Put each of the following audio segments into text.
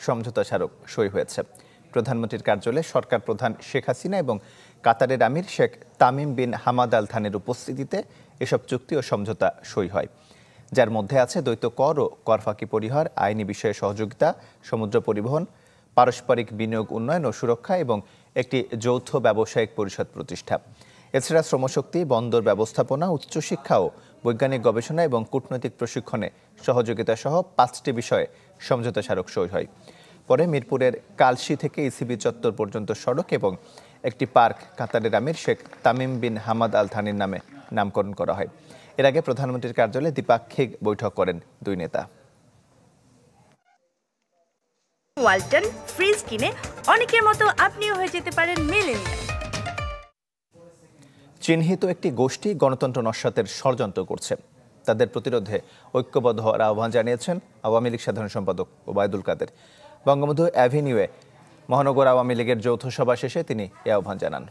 সমঝোতা স্মারক সই হয়েছে। প্রধানমন্ত্রীর কার্যালয়ে সরকার প্রধান শেখ হাসিনা এবং কাতারের আমির Sheikh Tamim bin Hamad Al থানির উপস্থিতিতে এসব চুক্তি ও সমঝোতা সই হয়, যার মধ্যে আছে দ্বৈত কর ও কর ফাঁকি পরিহার, আইনি বিষয়ে সহযোগিতা, সমুদ্র পরিবহন, পারস্পরিক বিনিয়োগ উন্নয়ন ও সুরক্ষা এবং একটি যৌথ ব্যবসায়িক পরিষদ প্রতিষ্ঠা। এছাড়া শ্রমশক্তি, বন্দর ব্যবস্থাপনা, উচ্চশিক্ষা ও বৈজ্ঞানিক গবেষণা এবং কূটনৈতিক প্রশিক্ষণে সহযোগিতা সহ 5টি বিষয়ে সমঝোতা স্মারক সই হয়। পরে মিরপুরের কালশি থেকে ইসিবি চত্বর পর্যন্ত সড়ক এবং একটি পার্ক কাতারের আমির Sheikh Tamim bin Hamad Al থানির নামে নামকরণ করা হয়। এর আগে প্রধানমন্ত্রীর কার্যালয়ে দ্বিপাক্ষিক বৈঠক করেন দুই নেতা। ওয়ালটন ফ্রিজ কিনে অনেকের মতো আপনিও হয়ে যেতে পারেন মিলেনিয়াল। চিহ্নিত একটি গোষ্ঠী গণতন্ত্র নস্যাতের ষড়যন্ত্র করছে। তাদের প্রতিরোধে ঐক্যবদ্ধ হওয়ার আহ্বান জানিয়েছেন আওয়ামী লীগ সাধারণ সম্পাদক ওবায়দুল কাদের। বঙ্গবন্ধু অ্যাভিনিউয়ে মহানগর আওয়ামী লীগের যৌথ সভা শেষে তিনি এ আহ্বান জানান।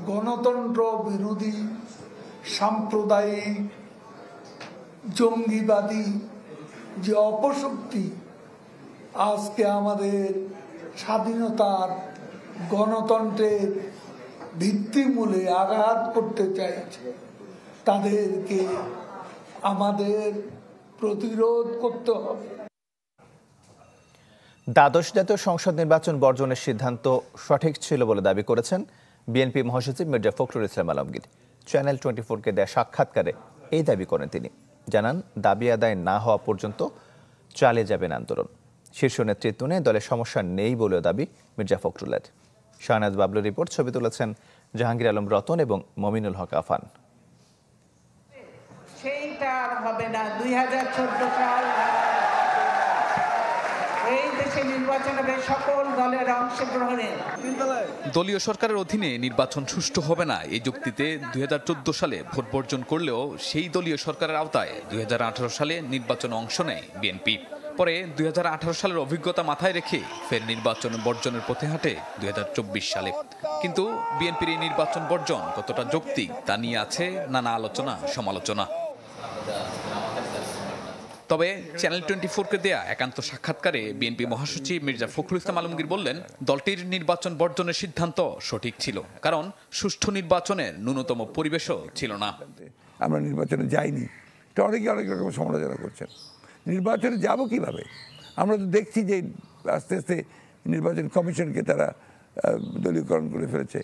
গণতন্ত্র বিরোধী, সাম্প্রদায়িক, জঙ্গিবাদী যে অপশক্তি আজকে আমাদের স্বাধীনতার, গণতন্ত্রের ভিত্তিমূলে আঘাত করতে চাইছে, তাদেরকে আমাদের প্রতিরোধ করতে হবে। দ্বাদশ জাতীয় সংসদ নির্বাচন বর্জনের সিদ্ধান্ত সঠিক ছিল বলে দাবি করেছেন বিএনপি মহাসচিব মির্জা ফখরুল ইসলাম আলমগীর। চ্যানেল 24-কে দেয়া সাক্ষাৎকারে এই দাবি করেন তিনি। জানান, দাবি আদায় না হওয়া পর্যন্ত চালিয়ে যাবেন আন্দোলন। শীর্ষ নেতৃত্ব নিয়ে দলের সমস্যা নেই বলেও দাবি মির্জা ফখরুলের। শাহনাজ বাবলুর রিপোর্ট। ছবি তুলেছেন জাহাঙ্গীর আলম রতন এবং মমিনুল হক আফান। সেইটা আর হবে না। 2014 সাল এই দেশে নির্বাচন হবে সকল দলের অংশগ্রহণে। দলীয় সরকারের অধীনে নির্বাচন সুষ্ঠু হবে না এই যুক্তিতে 2014 সালে ভোট বর্জন করলেও সেই দলীয় সরকারের আওতায় 2018 সালে নির্বাচনে অংশ নেয় বিএনপি। পরে 2018 সালের অভিজ্ঞতা মাথায় রেখে ফের নির্বাচন বর্জনের পথে হাঁটে 2024 সালে। কিন্তু বিএনপির এই নির্বাচন বর্জন কতটা যৌক্তিক তা নিয়ে আছে নানা আলোচনা সমালোচনা। তবে চ্যানেল 24-কে দেয়া একান্ত সাক্ষাৎকারে বিএনপি মহাসচিব মির্জা ফখরুল ইসলাম আলমগীর বললেন, দলটির নির্বাচন বর্জনের সিদ্ধান্ত সঠিক ছিল, কারণ সুষ্ঠু নির্বাচনের ন্যূনতম পরিবেশও ছিল না। আমরা নির্বাচনে যাইনি, তো অনেক রকম সমালোচনা করছেন। নির্বাচনে যাব কিভাবে? আমরা তো দেখছি যে আস্তে আস্তে নির্বাচন কমিশনকে তারা দলীয়করণ করে ফেলেছে,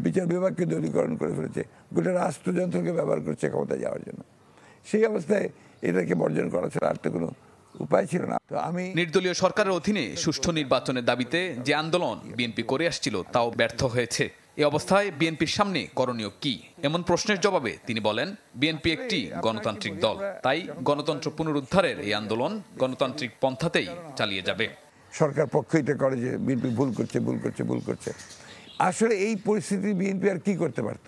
বিচার বিভাগকে দলীয়করণ করে ফেলেছে, গোটা রাষ্ট্রযন্ত্রকে ব্যবহার করছে ক্ষমতা যাওয়ার জন্য। সেই অবস্থায় এটাকে বর্জন করা ছাড়া আর তো কোনো উপায় ছিল না। তো আমি নির্দলীয় সরকারের অধীনে সুষ্ঠু নির্বাচনের দাবিতে যে আন্দোলন বিএনপি করে আসছিল তাও ব্যর্থ হয়েছে। এই অবস্থায় বিএনপির সামনে করণীয় কি? এমন প্রশ্নের জবাবে তিনি বলেন, বিএনপি একটি গণতান্ত্রিক দল, তাই গণতন্ত্র পুনরুদ্ধারের এই আন্দোলন গণতান্ত্রিক পন্থাতেই চালিয়ে যাবে। সরকার পক্ষ এটা করে যে বিএনপি ভুল করছে। আসলে এই পরিস্থিতি বিএনপি আর কি করতে পারত?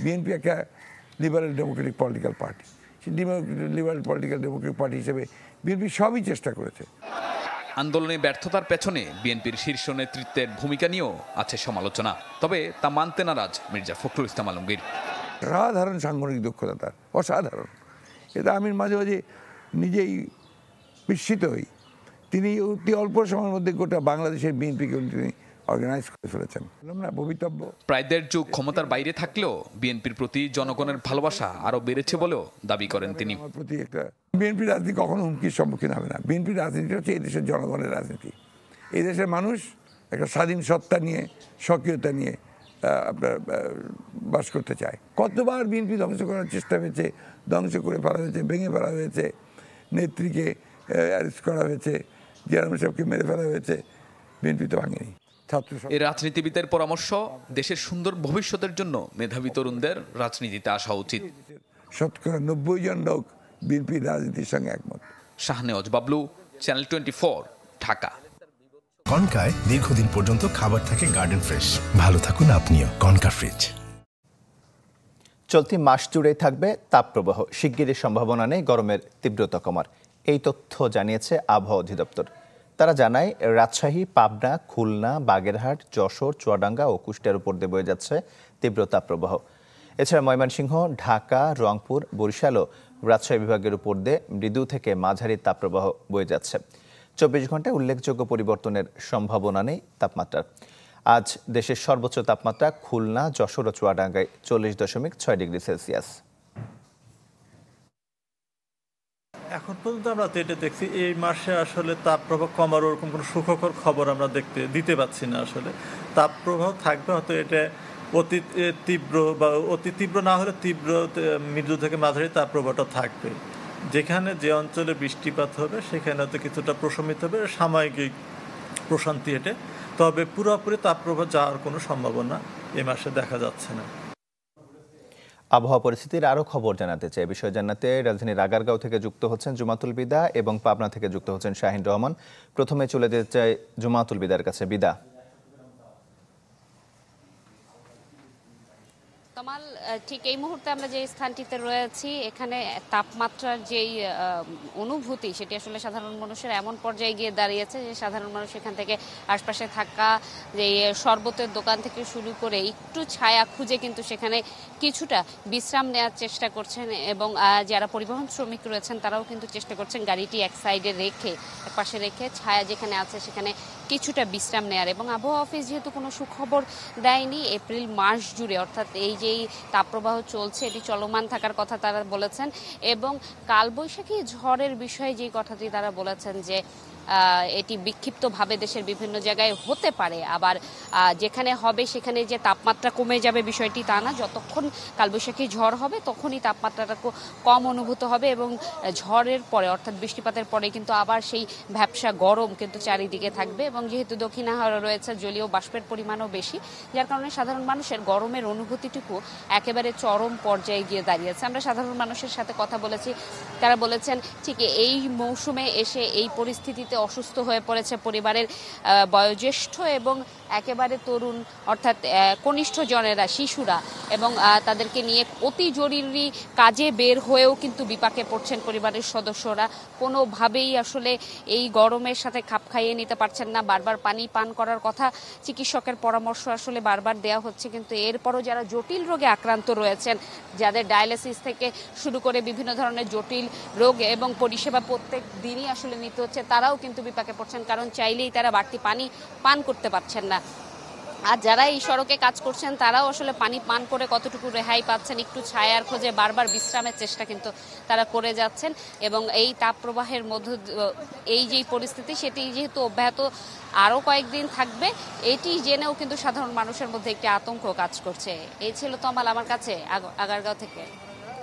বিএনপি একটা liberal Democratic political party, liberal political Democratic party হিসেবে বিএনপি সবই চেষ্টা করেছে। আন্দোলনে ব্যর্থতার পেছনে বিএনপির শীর্ষ নেতৃত্বের ভূমিকা নিয়েও আছে সমালোচনা, তবে তা মানতে নারাজ মির্জা ফখরুল ইসলাম আলমগীর। সাধারণ সাংগঠনিক দক্ষতা তার অসাধারণ, এটা আমি মাঝে মাঝে নিজেই বিস্মিত হই। তিনি অতি অল্প সময়ের মধ্যে গোটা বাংলাদেশের বিএনপিকে তিনি অর্গানাইজ করে ফেলেছেন না ভবিতব্য। প্রায় 1.5 যুগ ক্ষমতার বাইরে থাকলেও বিএনপির প্রতি জনগণের ভালোবাসা আরো বেড়েছে বলেও দাবি করেন তিনি। বিএনপি রাজনীতি কখনো হুমকির সম্মুখীন হবে না। বিএনপির রাজনীতি হচ্ছে এই দেশের জনগণের রাজনীতি। এই দেশের মানুষ একটা স্বাধীন সত্তা নিয়ে, স্বকীয়তা নিয়ে আপনার বাস করতে চায়। কতবার বিএনপি ধ্বংস করার চেষ্টা হয়েছে, ধ্বংস করে ফেলা হয়েছে, ভেঙে ফেলা হয়েছে, নেত্রীকে অ্যারেস্ট করা হয়েছে, চেয়ারম্যান সাহেবকে মেরে ফেলা হয়েছে, বিএনপি তো ভাঙেনি। এই রাজনীতিবিদের পরামর্শ, দেশের সুন্দর ভবিষ্যতের জন্য মেধাবী তরুণদের রাজনীতিতে আসা উচিত। শতকরা 90 জন লোক বিএনপির রাজনীতির সঙ্গে একমত। শাহনেওয়াজ বাবলু, চ্যানেল 24, ঢাকা। কনকায় দীর্ঘদিন পর্যন্ত খাবার থাকে গার্ডেন ফ্রেশ। ভালো থাকুন আপনিও। Concha fridge. চলতি মাস জুড়েই থাকবে তাপপ্রবাহ, শিগগিরই সম্ভাবনা নেই গরমের তীব্রতা কমার। এই তথ্য জানিয়েছে আবহাওয়া অধিদপ্তর। তারা জানায়, রাজশাহী, পাবনা, খুলনা, বাগেরহাট, যশোর, চুয়াডাঙ্গা ও কুষ্টিয়ার উপর দিয়ে বয়ে যাচ্ছে তীব্র তাপপ্রবাহ। এছাড়া ময়মনসিংহ, ঢাকা, রংপুর, বরিশাল ও রাজশাহী বিভাগের উপর দিয়ে মৃদু থেকে মাঝারি তাপপ্রবাহ বয়ে যাচ্ছে। 24 ঘন্টায় উল্লেখযোগ্য পরিবর্তনের সম্ভাবনা নেই তাপমাত্রার। আজ দেশের সর্বোচ্চ তাপমাত্রা খুলনা, যশোর ও চুয়াডাঙ্গায় 40.6 ডিগ্রি সেলসিয়াস। এখন পর্যন্ত আমরা যেটা দেখছি এই মাসে আসলে তাপপ্রবাহ কমার ওরকম কোনো সুখকর খবর আমরা দিতে পাচ্ছি না। আসলে তাপপ্রবাহ থাকবে, হয়তো এটা অতি তীব্র বা অতি তীব্র না হলে তীব্র মৃদু থেকে মাঝারি তাপপ্রবাহটা থাকবে। যেখানে যে অঞ্চলে বৃষ্টিপাত হবে সেখানে হয়তো কিছুটা প্রশমিত হবে, সাময়িক প্রশান্তি হেঁটে, তবে পুরোপুরি তাপপ্রবাহ যাওয়ার কোনো সম্ভাবনা এ মাসে দেখা যাচ্ছে না। আবহাওয়া পরিস্থিতির আরও খবর জানাতে চাই। বিষয় জানাতে রাজধানীর আগারগাঁও থেকে যুক্ত হচ্ছেন জুমাতুল বিদা এবং পাবনা থেকে যুক্ত হচ্ছেন শাহিন রহমান। প্রথমে চলে যেতে চাই জুমাতুল বিদার কাছে। বিদা, তমাল, ঠিক এই মুহূর্তে আমরা যে স্থানটিতে রয়েছি এখানে তাপমাত্রার যেই অনুভূতি সেটি আসলে সাধারণ মানুষের এমন পর্যায়ে গিয়ে দাঁড়িয়েছে যে সাধারণ মানুষ এখান থেকে আশপাশে থাকা যে শরবতের দোকান থেকে শুরু করে একটু ছায়া খুঁজে কিন্তু সেখানে কিছুটা বিশ্রাম নেওয়ার চেষ্টা করছেন এবং যারা পরিবহন শ্রমিক রয়েছেন তারাও কিন্তু চেষ্টা করছেন গাড়িটি এক সাইডে রেখে, এক পাশে রেখে ছায়া যেখানে আছে সেখানে কিছুটা বিশ্রাম নেয়ার। এবং আবহাওয়া অফিস যেহেতু কোনো সুখবর দেয়নি, এপ্রিল মাস জুড়ে অর্থাৎ এই যেই তাপপ্রবাহ চলছে এটি চলমান থাকার কথা তারা বলেছেন। এবং কালবৈশাখী ঝড়ের বিষয়ে যে কথাটি তারা বলেছেন যে এটি বিক্ষিপ্তভাবে দেশের বিভিন্ন জায়গায় হতে পারে, আবার যেখানে হবে সেখানে যে তাপমাত্রা কমে যাবে বিষয়টি তা না। যতক্ষণ কালবৈশাখী ঝড় হবে তখনই তাপমাত্রাটা কম অনুভূত হবে এবং ঝড়ের পরে অর্থাৎ বৃষ্টিপাতের পরে কিন্তু আবার সেই ভ্যাপসা গরম কিন্তু চারিদিকে থাকবে। এবং যেহেতু দক্ষিণে রয়েছে জলীয় বাষ্পের পরিমাণও বেশি, যার কারণে সাধারণ মানুষের গরমের অনুভূতিটুকু একেবারে চরম পর্যায়ে গিয়ে দাঁড়িয়েছে। আমরা সাধারণ মানুষের সাথে কথা বলেছি, তারা বলেছেন ঠিক এই মৌসুমে এসে এই পরিস্থিতিতে অসুস্থ হয়ে পড়েছে পরিবারের বয়োজ্যেষ্ঠ এবং একেবারে তরুণ অর্থাৎ কনিষ্ঠ জনেরা, শিশুরা, এবং তাদেরকে নিয়ে অতি জরুরি কাজে বের হয়েও কিন্তু বিপাকে পড়ছেন পরিবারের সদস্যরা। কোনোভাবেই আসলে এই গরমের সাথে খাপ খাইয়ে নিতে পারছেন না। বারবার পানি পান করার কথা চিকিৎসকের পরামর্শ আসলে বারবার দেওয়া হচ্ছে, কিন্তু এরপরও যারা জটিল রোগে আক্রান্ত রয়েছেন, যাদের ডায়ালিসিস থেকে শুরু করে বিভিন্ন ধরনের জটিল রোগ এবং পরিষেবা প্রত্যেক দিনই আসলে নিতে হচ্ছে, তারাও কিন্তু বিপাকে পড়ছেন, কারণ চাইলেই তারা বাড়তি পানি পান করতে পারছেন না। আর যারা এই সড়কে কাজ করছেন তারাও আসলে পানি পান করে কতটুকু রেহাই পাচ্ছেন, একটু ছায়ার খোঁজে বারবার বিশ্রামের চেষ্টা কিন্তু তারা করে যাচ্ছেন। এবং এই তাপপ্রবাহের মধ্য এই যেই পরিস্থিতি সেটি যেহেতু অব্যাহত আরও কয়েকদিন থাকবে, এটি জেনেও কিন্তু সাধারণ মানুষের মধ্যে একটি আতঙ্ক কাজ করছে। এই ছিল তমাল আমার কাছে আগারগাঁও থেকে।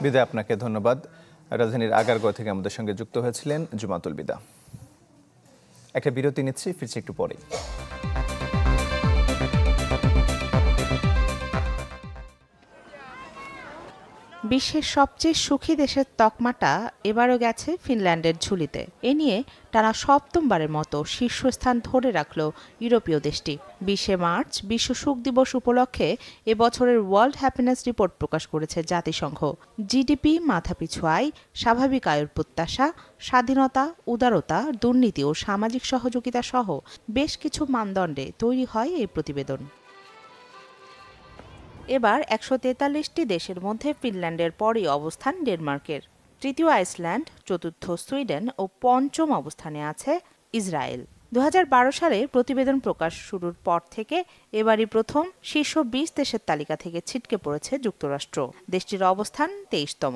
বিদায়, আপনাকে ধন্যবাদ। রাজধানীর আগারগাঁও থেকে আমাদের সঙ্গে যুক্ত হয়েছিলেন জুমাতুল বিদা। একটা বিরতি নিচ্ছি, ফিরছি একটু পরে। বিশ্বের সবচেয়ে সুখী দেশের তকমাটা এবারও গেছে ফিনল্যান্ডের ঝুলিতে। এ নিয়ে টানা সপ্তমবারের মতো শীর্ষস্থান ধরে রাখল ইউরোপীয় দেশটি। 20 মার্চ বিশ্ব সুখ দিবস উপলক্ষে এবছরের ওয়ার্ল্ড হ্যাপিনেস রিপোর্ট প্রকাশ করেছে জাতিসংঘ। জিডিপি, মাথাপিছু আয়, স্বাভাবিক আয়ের প্রত্যাশা, স্বাধীনতা, উদারতা, দুর্নীতি ও সামাজিক সহযোগিতা সহ বেশ কিছু মানদণ্ডে তৈরি হয় এই প্রতিবেদন। এবার 143টি দেশের মধ্যে ফিনল্যান্ডের পরই অবস্থান ডেনমার্কের, তৃতীয় আইসল্যান্ড, চতুর্থ সুইডেন ও পঞ্চম অবস্থানে আছে ইসরায়েল। 2012 সালে প্রতিবেদন প্রকাশ শুরুর পর থেকে এবারই প্রথম শীর্ষ 20 দেশের তালিকা থেকে ছিটকে পড়েছে যুক্তরাষ্ট্র। দেশটির অবস্থান 23তম।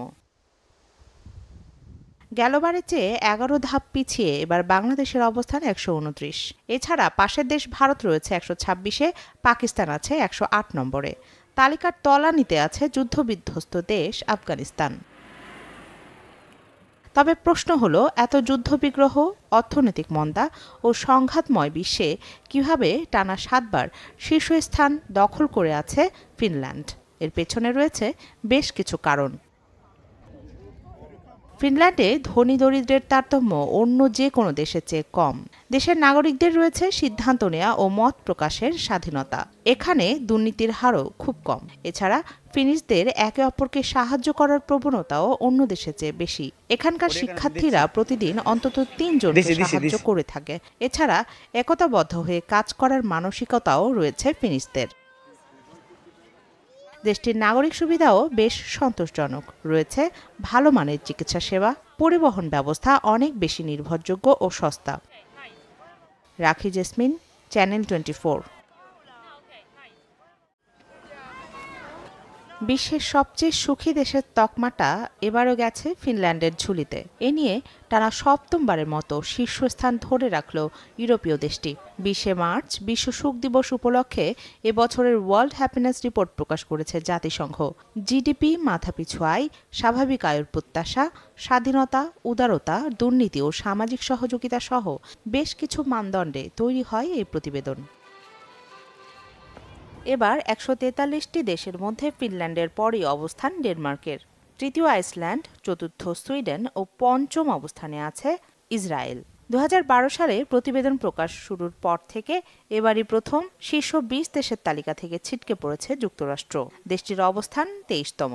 গেলবারের চেয়ে 11 ধাপ পিছিয়ে এবার বাংলাদেশের অবস্থান 129। এছাড়া পাশের দেশ ভারত রয়েছে 126-এ, পাকিস্তান আছে 108 নম্বরে। তালিকার তলানিতে আছে যুদ্ধবিধ্বস্ত দেশ আফগানিস্তান। তবে প্রশ্ন হলো, এত যুদ্ধবিগ্রহ, অর্থনৈতিক মন্দা ও সংঘাতময় বিশ্বে কিভাবে টানা 7 বার শীর্ষস্থান দখল করে আছে ফিনল্যান্ড? এর পেছনে রয়েছে বেশ কিছু কারণ। ফিনল্যান্ডে ধনী দরিদ্রের তারতম্য অন্য যে কোনো দেশের চেয়ে কম। দেশের নাগরিকদের রয়েছে সিদ্ধান্ত নেওয়া ও মত প্রকাশের স্বাধীনতা। এখানে দুর্নীতির হারও খুব কম। এছাড়া ফিনিশদের একে অপরকে সাহায্য করার প্রবণতাও অন্য দেশের চেয়ে বেশি। এখানকার শিক্ষার্থীরা প্রতিদিন অন্তত 3 জনকে সাহায্য করে থাকে। এছাড়া একতাবদ্ধ হয়ে কাজ করার মানসিকতাও রয়েছে ফিনিশদের। দেশটির নাগরিক সুবিধাও বেশ সন্তোষজনক। রয়েছে ভালো মানের চিকিৎসা সেবা, পরিবহন ব্যবস্থা অনেক বেশি নির্ভরযোগ্য ও সস্তা। রাখি জেসমিন, চ্যানেল 24। বিশ্বের সবচেয়ে সুখী দেশের তকমাটা এবারও গেছে ফিনল্যান্ডের ঝুলিতে। এ নিয়ে টানা সপ্তমবারের মতো শীর্ষস্থান ধরে রাখল ইউরোপীয় দেশটি। 20 মার্চ বিশ্ব সুখ দিবস উপলক্ষে এবছরের ওয়ার্ল্ড হ্যাপিনেস রিপোর্ট প্রকাশ করেছে জাতিসংঘ। জিডিপি, মাথাপিছু আয়, স্বাভাবিক আয়ের প্রত্যাশা, স্বাধীনতা, উদারতা, দুর্নীতি ও সামাজিক সহযোগিতা সহ বেশ কিছু মানদণ্ডে তৈরি হয় এই প্রতিবেদন। এবার 143টি দেশের মধ্যে ফিনল্যান্ডের পরই অবস্থান ডেনমার্কের, তৃতীয় আইসল্যান্ড, চতুর্থ সুইডেন ও পঞ্চম অবস্থানে আছে ইসরায়েল। 2012 সালে প্রতিবেদন প্রকাশ শুরুর পর থেকে এবারই প্রথম শীর্ষ 20 দেশের তালিকা থেকে ছিটকে পড়েছে যুক্তরাষ্ট্র। দেশটির অবস্থান 23তম।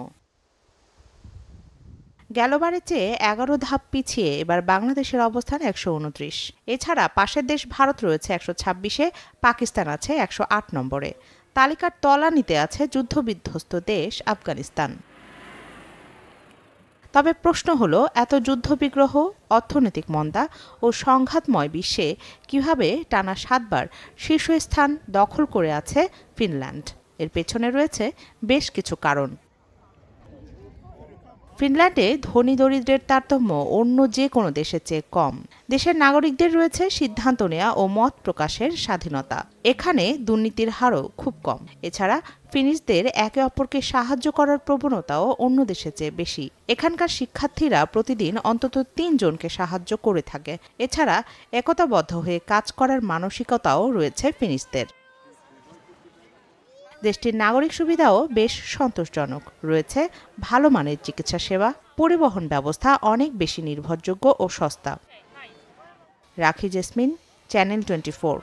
গেলবারের চেয়ে 11 ধাপ পিছিয়ে এবার বাংলাদেশের অবস্থান 129। এছাড়া পাশের দেশ ভারত রয়েছে 126-এ, পাকিস্তান আছে 108 নম্বরে। তালিকার তলানিতে আছে যুদ্ধবিধ্বস্ত দেশ আফগানিস্তান। তবে প্রশ্ন হলো, এত যুদ্ধবিগ্রহ, অর্থনৈতিক মন্দা ও সংঘাতময় বিশ্বে কিভাবে টানা 7 বার শীর্ষস্থান দখল করে আছে ফিনল্যান্ড? এর পেছনে রয়েছে বেশ কিছু কারণ। ফিনল্যান্ডে ধনী দরিদ্রের তারতম্য অন্য যে কোনো দেশের চেয়ে কম। দেশের নাগরিকদের রয়েছে সিদ্ধান্ত নেওয়া ও মত প্রকাশের স্বাধীনতা। এখানে দুর্নীতির হারও খুব কম। এছাড়া ফিনিশদের একে অপরকে সাহায্য করার প্রবণতাও অন্য দেশের চেয়ে বেশি। এখানকার শিক্ষার্থীরা প্রতিদিন অন্তত 3 জনকে সাহায্য করে থাকে। এছাড়া একতাবদ্ধ হয়ে কাজ করার মানসিকতাও রয়েছে ফিনিশদের। দেশটির নাগরিক সুবিধাও বেশ সন্তোষজনক। রয়েছে ভালো মানের চিকিৎসা সেবা, পরিবহন ব্যবস্থা অনেক বেশি নির্ভরযোগ্য ও সস্তা। রাখি জেসমিন, চ্যানেল 24।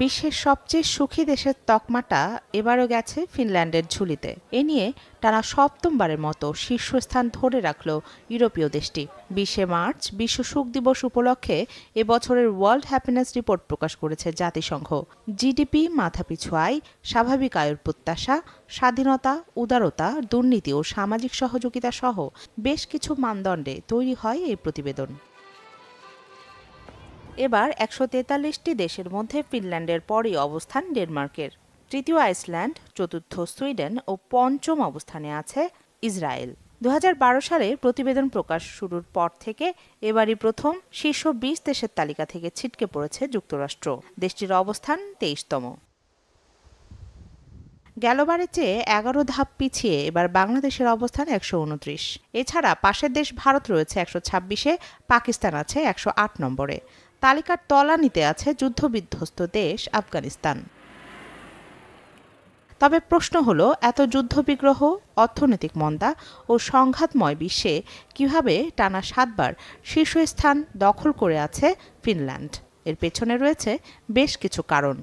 বিশ্বের সবচেয়ে সুখী দেশের তকমাটা এবারও গেছে ফিনল্যান্ডের ঝুলিতে। এ নিয়ে টানা সপ্তমবারের মতো শীর্ষস্থান ধরে রাখল ইউরোপীয় দেশটি। 20 মার্চ বিশ্ব সুখ দিবস উপলক্ষে এবছরের ওয়ার্ল্ড হ্যাপিনেস রিপোর্ট প্রকাশ করেছে জাতিসংঘ। জিডিপি, মাথাপিছু আয়, স্বাভাবিক আয়ের প্রত্যাশা, স্বাধীনতা, উদারতা, দুর্নীতি ও সামাজিক সহযোগিতা সহ বেশ কিছু মানদণ্ডে তৈরি হয় এই প্রতিবেদন। এবার 143টি দেশের মধ্যে ফিনল্যান্ডের পরই অবস্থান ডেনমার্কের, তৃতীয় আইসল্যান্ড, চতুর্থ সুইডেন ও পঞ্চম অবস্থানে আছে ইসরায়েল। 2012 সালে প্রতিবেদন প্রকাশ শুরুর পর থেকে এবারই প্রথম শীর্ষ 20 দেশের তালিকা থেকে ছিটকে পড়েছে যুক্তরাষ্ট্র। দেশটির অবস্থান 23তম। গেলবারের চেয়ে 11 ধাপ পিছিয়ে এবার বাংলাদেশের অবস্থান 129। এছাড়া পাশের দেশ ভারত রয়েছে 126-এ, পাকিস্তান আছে 108 নম্বরে। তালিকার তলানিতে আছে যুদ্ধবিধ্বস্ত দেশ আফগানিস্তান। তবে প্রশ্ন হলো, এত যুদ্ধবিগ্রহ, অর্থনৈতিক মন্দা ও সংঘাতময় বিশ্বে কিভাবে টানা 7 বার শীর্ষস্থান দখল করে আছে ফিনল্যান্ড? এর পেছনে রয়েছে বেশ কিছু কারণ।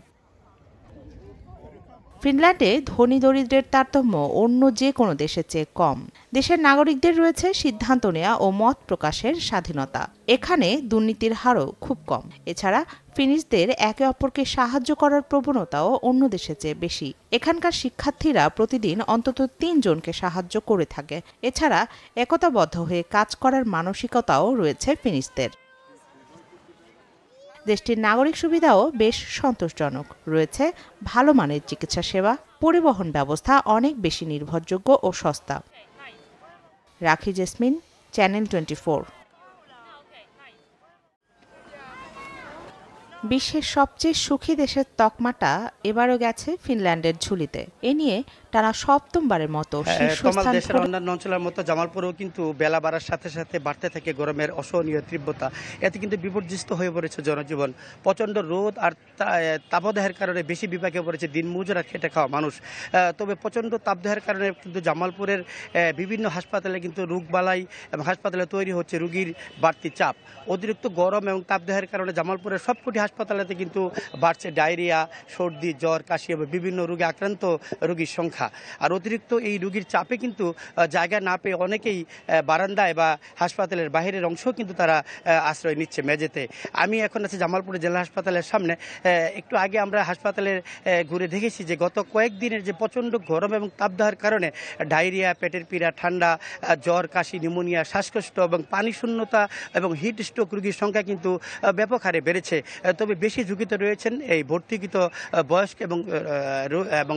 ফিনল্যান্ডে ধনী দরিদ্রের তারতম্য অন্য যে কোনো দেশের চেয়ে কম। দেশের নাগরিকদের রয়েছে সিদ্ধান্ত নেওয়া ও মত প্রকাশের স্বাধীনতা। এখানে দুর্নীতির হারও খুব কম। এছাড়া ফিনিশদের একে অপরকে সাহায্য করার প্রবণতাও অন্য দেশের চেয়ে বেশি। এখানকার শিক্ষার্থীরা প্রতিদিন অন্তত 3 জনকে সাহায্য করে থাকে। এছাড়া একতাবদ্ধ হয়ে কাজ করার মানসিকতাও রয়েছে ফিনিশদের। দেশটির নাগরিক সুবিধাও বেশ সন্তোষজনক। রয়েছে ভালো মানের চিকিৎসা সেবা, পরিবহন ব্যবস্থা অনেক বেশি নির্ভরযোগ্য ও সস্তা। রাখি জেসমিন, চ্যানেল 24। বিশ্বের সবচেয়ে সুখী দেশের তকমাটা এবারও গেছে ফিনল্যান্ডের ঝুলিতে। এ নিয়ে টানা সপ্তমবারের মতো শীর্ষস্থান। দেশের অন্যান্য অঞ্চলের মতো জামালপুরেও কিন্তু বেলা বাড়ার সাথে সাথে বাড়তে থাকে গরমের অসহনীয় তীব্রতা। এতে কিন্তু বিপর্যস্ত হয়ে পড়েছে জনজীবন। প্রচণ্ড রোদ আর তাপদাহের কারণে বেশি বিপাকে পড়েছে দিন মজুরা খেটে খাওয়া মানুষ। তবে প্রচণ্ড তাপদাহের কারণে কিন্তু জামালপুরের বিভিন্ন হাসপাতালে কিন্তু রোগবালাই এবং হাসপাতালে তৈরি হচ্ছে রোগীর বাড়তি চাপ। অতিরিক্ত গরম এবং তাপদাহের কারণে জামালপুরের সবকটি হাসপাতালেতে কিন্তু বাড়ছে ডায়রিয়া, সর্দি, জ্বর, কাশি এবং বিভিন্ন রোগে আক্রান্ত রোগীর সংখ্যা। আর অতিরিক্ত এই রোগীর চাপে কিন্তু জায়গা না পেয়ে অনেকেই বারান্দায় বা হাসপাতালের বাইরের অংশও কিন্তু তারা আশ্রয় নিচ্ছে মেঝেতে। আমি এখন আছি জামালপুর জেলা হাসপাতালের সামনে। একটু আগে আমরা হাসপাতালের ঘুরে দেখেছি যে গত কয়েকদিনের যে প্রচণ্ড গরম এবং তাপদাহের কারণে ডায়রিয়া, পেটের পীড়া, ঠান্ডা, জ্বর, কাশি, নিউমোনিয়া, শ্বাসকষ্ট এবং পানি শূন্যতা এবং হিট স্ট্রোক রোগীর সংখ্যা কিন্তু ব্যাপক হারে বেড়েছে। তবে বেশি ঝুঁকিতে রয়েছেন এই ভর্তিকৃত বয়স্ক এবং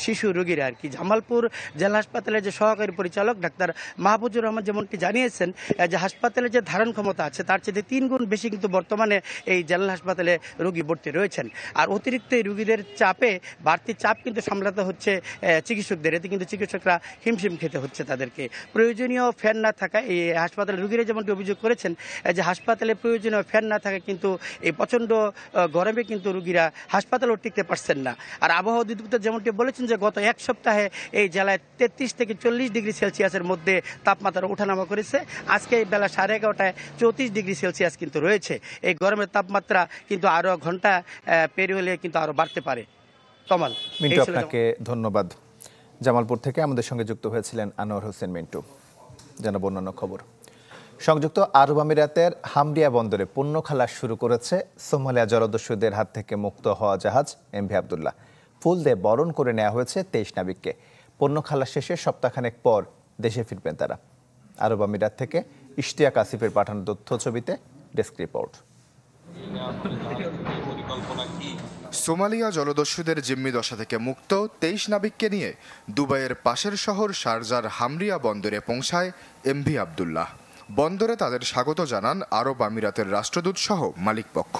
শিশু রোগীরা আর কি। জামালপুর জেলা হাসপাতালের যে সহকারী পরিচালক ডাক্তার মাহফুজুর রহমান যেমনটি জানিয়েছেন যে হাসপাতালের যে ধারণ ক্ষমতা আছে তার চেয়ে 3 গুণ বেশি কিন্তু বর্তমানে এই জেলা হাসপাতালে রোগী ভর্তি রয়েছেন। আর অতিরিক্ত এই রোগীদের চাপে বাড়তি চাপ কিন্তু সামলাতে হচ্ছে চিকিৎসকদের। এতে কিন্তু চিকিৎসকরা হিমশিম খেতে হচ্ছে তাদেরকে। প্রয়োজনীয় ফ্যান না থাকা এই হাসপাতালের রোগীরা যেমনটি অভিযোগ করেছেন যে হাসপাতালে প্রয়োজনীয় ফ্যান না থাকা কিন্তু এই প্রচণ্ড গরমে কিন্তু রোগীরা হাসপাতালেও টিকতে পারছেন না। আর আবহাওয়া অধিদপ্তর যেমনটি বলেছেন যে গত এক সপ্তাহে এই জেলায় 33 থেকে 40 ডিগ্রি সেলসিয়াসের মধ্যে তাপমাত্রা ওঠানামা করেছে। আজকে এই বেলা 11:30টায় 34 ডিগ্রি সেলসিয়াস কিন্তু রয়েছে। এই গরমের তাপমাত্রা কিন্তু আরও ঘন্টা পেরিয়ে হলে কিন্তু আরও বাড়তে পারে। তমাল, মিন্টু আপনাকে ধন্যবাদ। জামালপুর থেকে আমাদের সঙ্গে যুক্ত হয়েছিলেন আনোয়ার হোসেন মিন্টু। জানাবো অন্যান্য খবর। সংযুক্ত আরব আমিরাতের হামরিয়া বন্দরে পণ্য খালাস শুরু করেছে সোমালিয়া জলদস্যুদের হাত থেকে মুক্ত হওয়া জাহাজ এমভি আবদুল্লাহ। ফুল দিয়ে বরণ করে নেওয়া হয়েছে 23 নাবিককে। পণ্য খালাস শেষে সপ্তাহখানেক পর দেশে ফিরবেন তারা। আরব আমিরাত থেকে ইশতিয়াক আসিফের পাঠানো তথ্য ছবিতে ডেস্ক রিপোর্ট। সোমালিয়া জলদস্যুদের জিম্মি দশা থেকে মুক্ত 23 নাবিককে নিয়ে দুবাইয়ের পাশের শহর শারজার হামরিয়া বন্দরে পৌঁছায় এমভি আবদুল্লাহ। বন্দরে তাদের স্বাগত জানান আরব আমিরাতের রাষ্ট্রদূত সহ মালিকপক্ষ।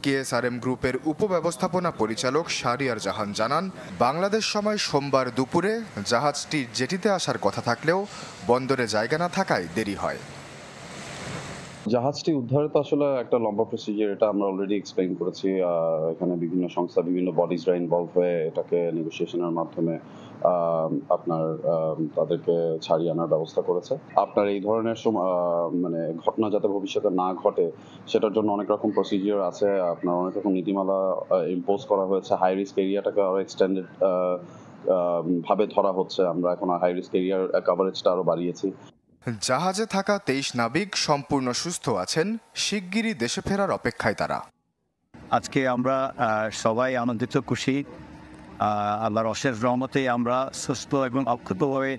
কেএসআরএম গ্রুপের উপব্যবস্থাপনা পরিচালক শাহরিয়ার জাহান জানান, বাংলাদেশ সময় সোমবার দুপুরে জাহাজটি জেটিতে আসার কথা থাকলেও বন্দরে জায়গা না থাকায় দেরি হয়। জাহাজটি উদ্ধারে তো আসলে একটা লম্বা প্রসিজিয়ার, এটা আমরা অলরেডি এক্সপ্লেইন করেছি। এখানে বিভিন্ন সংস্থা, বিভিন্ন বডিজরা ইনভলভ হয়ে এটাকে নেগোসিয়েশনের মাধ্যমে আপনার তাদেরকে ছাড়িয়ে আনার ব্যবস্থা করেছে। আপনার এই ধরনের মানে ঘটনা যাতে ভবিষ্যতে না ঘটে সেটার জন্য অনেক রকম প্রসিজিয়ার আছে, আপনার অনেক রকম নীতিমালা ইম্পোজ করা হয়েছে। হাই রিস্ক এরিয়াটাকে আরো এক্সটেন্ডেড ভাবে ধরা হচ্ছে। আমরা এখন হাই রিস্ক এরিয়ার কভারেজটা আরো বাড়িয়েছি। জাহাজে থাকা 23 নাবিক সম্পূর্ণ সুস্থ আছেন। শিগগিরই দেশে ফেরার অপেক্ষায় তারা। আজকে আমরা সবাই আনন্দিত, খুশি। আল্লাহর অশেষ রহমতে আমরা সুস্থ এবং অক্ষতভাবে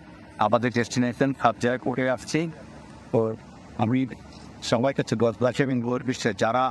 আমাদের ডেস্টিনেশন কাবজা করে আসছি। আমি সবাই কাছে গর্ব এবং গর্বিত যারা